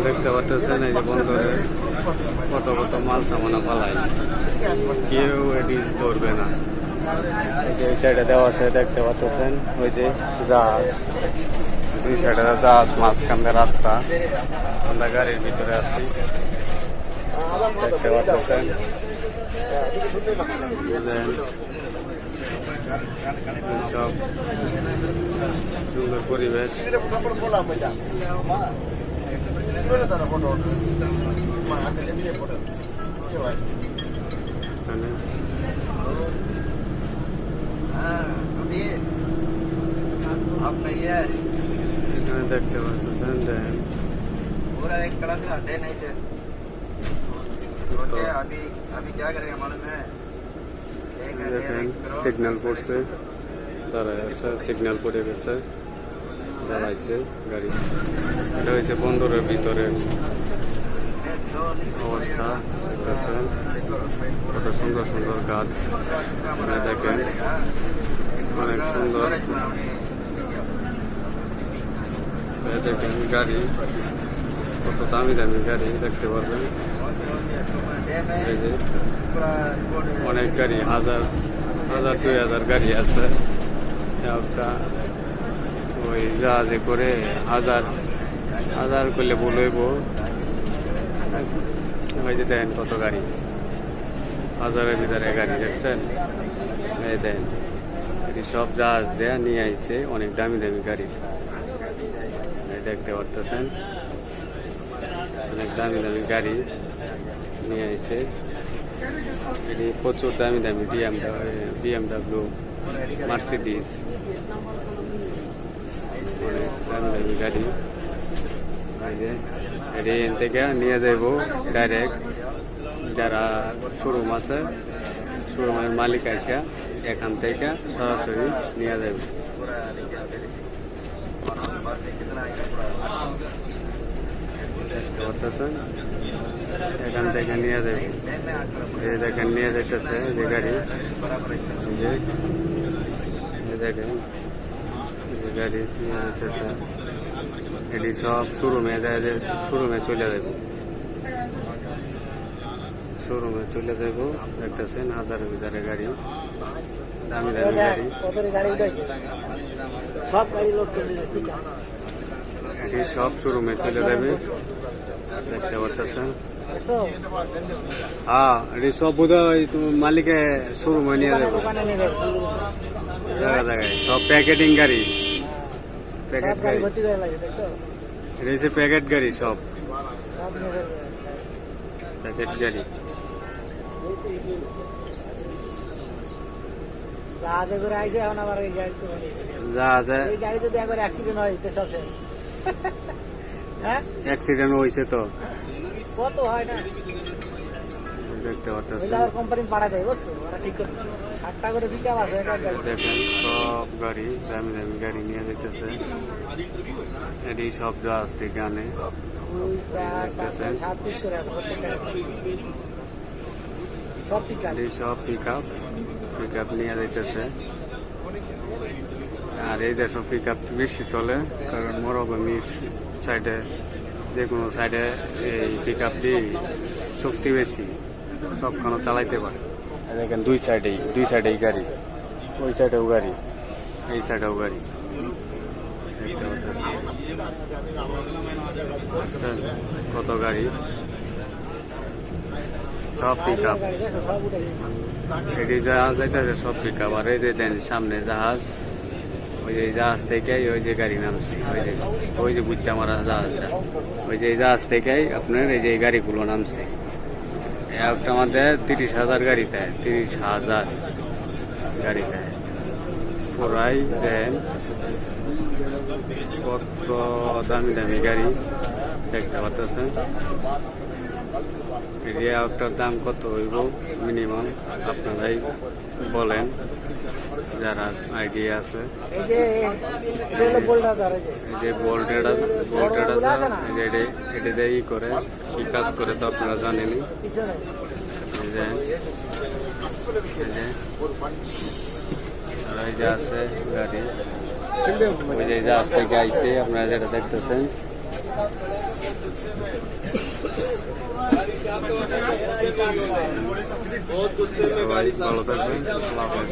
দেখতে পাচ্ছেন এই যে বন্দরে কত কত মাল সামানা পালায়, কেউ এটি ধরবে না। এই যে সাইডে দেওয়া আছে দেখতে পাচ্ছেন, ওই যে জাহাজ, দুই সাইডে জাহাজ, মাঝখানে রাস্তা। আমরা গাড়ির ভিতরে আছি, দেখতে পাচ্ছেন সব সুন্দর পরিবেশ। এখানে দেখতে পাচ্ছেন দেখেন দেখেন সিগন্যাল পড়ছে, দাঁড়ায় আছে, সিগন্যাল পড়ে গেছে, দাঁড়াইছে গাড়ি। এটা হয়েছে বন্দরের ভিতরে অবস্থা, দেখতেছেন কত সুন্দর সুন্দর গাছ, দেখেন অনেক সুন্দর। দেখেন গাড়ি, কত দামি দামি গাড়ি দেখতে পারবেন। এই যে অনেক গাড়ি, হাজার 2000 গাড়ি আছে। একটা ওই জাহাজে করে হাজার করলে বলবো, ওই যে দেন কত গাড়ি, 1000-এর ভিতরে গাড়ি দেখছেন। এই দেন এটি সব জাহাজ দেয়া নিয়ে আইছে, অনেক দামি দামি গাড়ি দেখতে পারতেছেন, অনেক দামি দামি গাড়ি নিয়ে আইছে। এটি প্রচুর দামি দামি BMW, মার্সিডিজ, অনেক দামি দামি গাড়ি। এটি এখান থেকে নিয়ে যাইব ডাইরেক্ট, যারা শোরুম আছে, শোরুমের মালিক আসা এখান থেকে সরাসরি নিয়ে যাইব। দেখতে পাচ্ছেন এখান থেকে নিয়ে যাবে, এই দেখেন নিয়ে যাইতেছে যে গাড়ি, দেখেন গাড়ি নিয়ে যাইতেছে। এটি সব শোরুমে যায়, শোরুমে চলে যাব, শোরুমে চলে যাব। দেখতেছেন 1000-এর ভিতরে গাড়ি, দামি দামি গাড়ি, সব গাড়ি লোড করে এটি সব শোরুমে চলে যাবে। দেখতে পাচ্ছেন, হ্যাঁ এটি সব বোধহয় মালিকে শোরুমে নিয়ে যাবে, জায়গা জায়গায় সব প্যাকেটিং গাড়ি, প্যাকেট গাড়ি, এটা হচ্ছে প্যাকেট গাড়ি, সব প্যাকেট গাড়ি। জাহাজে করে আইছে, এখন আবার এই গাড়ি, জাহাজে এই গাড়ি যদি একবার অ্যাক্সিডেন্ট হয় তো সব শেষ। হ্যাঁ অ্যাক্সিডেন্ট হয়েছে তো কত হয় না, দেখতে পাচ্ছেন। কোম্পানি পাঠা দেয়, বুঝছো, ওরা ঠিক করে 60টা করে পিক আপ আছে। দেখেন সব গাড়ি, দামি দামি গাড়ি নিয়ে যেতেছে, এটি সব জাহাজ থেকে আনে। দেখতেছেন সব পিক আপ নিয়ে যাইতেছে। আর এই দেশে পিক আপ বেশি চলে, কারণ মরুভূমি সাইডে, যে কোনো সাইডে এই পিক আপ দিয়ে শক্তি বেশি, সবখানে চালাইতে পারে। দেখেন দুই সাইডেই গাড়ি, ওই সাইডেও গাড়ি, এই সাইডেও গাড়ি, দেখতে পাচ্ছেন কত গাড়ি, সব পিক আপ। এটি জাহাজ যাইতেছে, সব পিক আপ। আর এই যে দেন সামনে জাহাজ, ওই যে জাহাজ থেকে ওই যে গাড়ি নামছে, ওই যে বুঝতে মারা জাহাজটা, ওই যে জাহাজ থেকে আপনার এই যে গাড়িগুলো নামছে। একটা আমাদের 30,000 গাড়িতে, 30,000 গাড়িতে পুরাই দেন কত দামি দামি গাড়ি দেখতে পাচ্ছেন। একটার দাম কত হইব মিনিমাম আপনারাই বলেন, যারা আইডিয়া আছে। এই যে বোল্টেড এটা দিয়ে ই করে, কি কাজ করে তো আপনারা জানেনি। এই যে আছে গাড়ি, ওই যে জাহাজ থেকে আইছে, আপনারা যেটা দেখতেছেন সবাই ভালো থাকবেন। আল্লাহ হাফেজ।